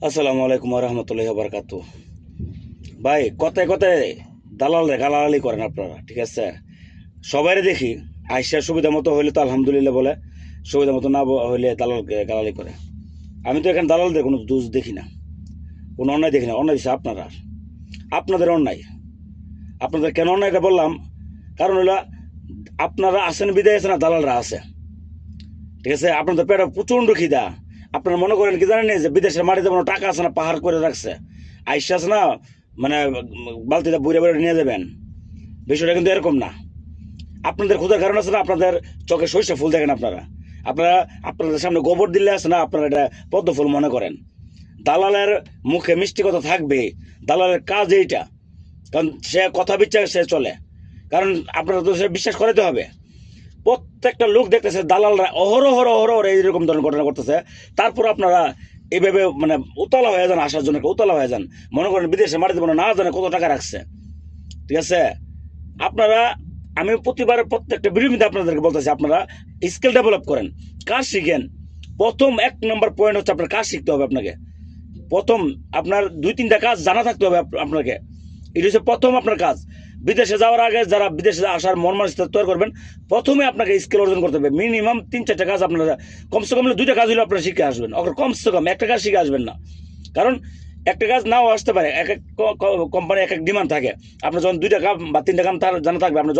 আসসালামু আলাইকুম রহমতুল্লাহি বারাকাতু। ভাই কথায় কথায় দালালরে গালাগালি করেন আপনারা, ঠিক আছে? সবাই দেখি আইসা সুবিধা মতো হইলে তো আলহামদুলিল্লাহ বলে, সুবিধা মতো না হইলে দালালকে গালাগালি করে। আমি তো এখানে দালালদের কোনো দোষ দেখি না, কোনো অন্যায় দেখি না। অন্যায় দিচ্ছে আপনারা, আপনাদের অন্যায়। আপনাদের কেন অন্যায়টা বললাম, কারণ হলো আপনারা আছেন বিদায় আছে না, দালালরা আছে, ঠিক আছে? আপনাদের পেটে প্রচণ্ড খিদা। আপনারা মনে করেন কি জানেন যে বিদেশের মাটিতে কোনো টাকা আছে না, পাহাড় করে রাখছে, আইসা আছে না, মানে বালতিটা বুড়ে বুড়ে নিয়ে যাবেন। বিষয়টা কিন্তু এরকম না। আপনাদের ক্ষুধার কারণ আছে না, আপনাদের চোখে সরিষা ফুল দেখেন আপনারা। আপনারা আপনাদের সামনে গোবর দিলে আছে না, আপনারা এটা পদ্ম ফুল মনে করেন। দালালের মুখে মিষ্টি কথা থাকবে, দালালের কাজ এইটা। কারণ সে কথা বিচার সে চলে, কারণ আপনারা তো সে বিশ্বাস করাতে হবে। প্রত্যেকটা লোক দেখতেছে দালালরা অহরহ এইরকম ধরনের ঘটনা করতেছে। তারপর আপনারা এইভাবে মানে উতলা হয়ে যান, আসার জন্য উতলা হয়ে যান। মনে করেন বিদেশে মাটিতে না জানে কত টাকা রাখছে, ঠিক আছে? আপনারা, আমি প্রতিবার প্রত্যেকটা ভিডিওতে আপনাদেরকে বলতেছি, আপনারা স্কিল ডেভেলপ করেন, কাজ শিখেন। প্রথম 1 নম্বর পয়েন্ট হচ্ছে আপনার কাজ শিখতে হবে। আপনাকে প্রথম আপনার 2-3টা কাজ জানা থাকতে হবে আপনাকে। এটা হচ্ছে প্রথম আপনার কাজ। বিদেশে যাওয়ার আগে যারা বিদেশে আসার মন মানসিকতা তৈরি করবেন, প্রথমে আপনাকে স্কিল অর্জন করতে হবে। মিনিমাম 3-4টা কাজ আপনারা, কমসে কম 2টা কাজ হলে আপনারা শিখে আসবেন। কমসে কম একটা কাজ শিখে আসবেন না, কারণ একটা কাজ নাও আসতে পারে। এক এক কোম্পানি এক এক ডিমান্ড থাকে। আপনার যখন 2টা কাজ বা 3টা কাজ জানা থাকবে, আপনার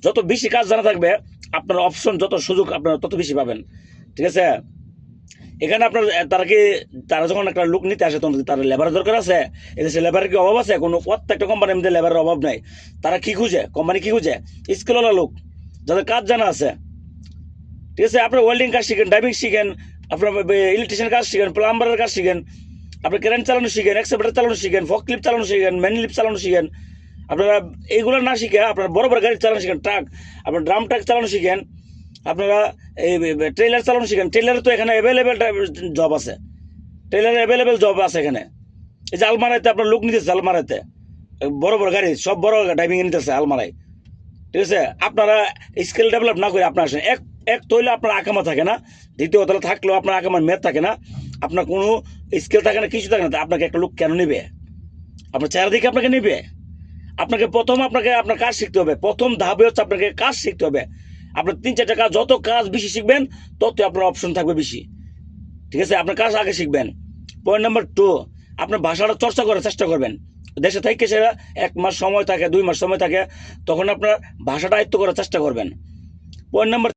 যত বেশি কাজ জানা থাকবে, আপনার অপশন যত সুযোগ আপনারা তত বেশি পাবেন, ঠিক আছে? এখানে আপনার তারা যখন একটা লোক নিতে আসে, তখন তার লেবারের দরকার আছে। এদেশে লেবারের কি অভাব আছে? কোনো প্রত্যেকটা কোম্পানির মধ্যে লেবারের অভাব নাই। তারা কি খুঁজে, কোম্পানি কি খুঁজে? স্কিলওয়ালা লোক, যাদের কাজ জানা আছে, ঠিক আছে? আপনার ওয়েল্ডিং কাজ শিখেন, ড্রাইভিং শিখেন, আপনার ইলেকট্রিশিয়ান কাজ শিখেন, প্লাম্বারের কাজ শিখেন, আপনি কারেন্ট চালানো শিখেন, এক্সকাভেটর চালানো শিখেন, ফক লিফট চালানো শিখেন, ম্যান লিফট চালানো শিখেন। আপনারা এইগুলো না শিখে আপনার বড় বড় গাড়ি চালানো শিখেন, ট্রাক, আপনার ড্রাম ট্রাক চালানো শিখেন, আপনারা এই ট্রেলার চালানো শিখেন। ট্রেলারে তো এখানে অ্যাভেলেবেল জব আছে, ট্রেলারে অ্যাভেলেবেল জব আছে এখানে। এই যে আলমারাইতে আপনার লোক নিতেছে, আলমারাইতে বড় বড় গাড়ি সব বড় ড্রাইভিং নিতেছে আলমারাই, ঠিক আছে? আপনারা স্কিল ডেভেলপ না করে আপনার আসেন, এক তৈলে আপনার আকামা থাকে না, দ্বিতীয় তলে থাকলেও আপনার আকামার মেদ থাকে না, আপনার কোনো স্কিল থাকে না, কিছু থাকে না। আপনাকে একটা লোক কেন নেবে? আপনার চেহারা দেখে আপনাকে নেবে? আপনাকে প্রথম আপনার কাজ শিখতে হবে। প্রথম ধাপে হচ্ছে আপনাকে কাজ শিখতে হবে। আপনার 3-4টা কাজ, যত কাজ বেশি শিখবেন তত আপনার অপশন থাকবে বেশি, ঠিক আছে? আপনার কাজ আগে শিখবেন। পয়েন্ট নাম্বার 2, আপনার ভাষাটা চর্চা করার চেষ্টা করবেন। দেশে থেকে সেটা 1 মাস সময় থাকে, 2 মাস সময় থাকে, তখন আপনার ভাষাটা আয়ত্ত করার চেষ্টা করবেন। Point number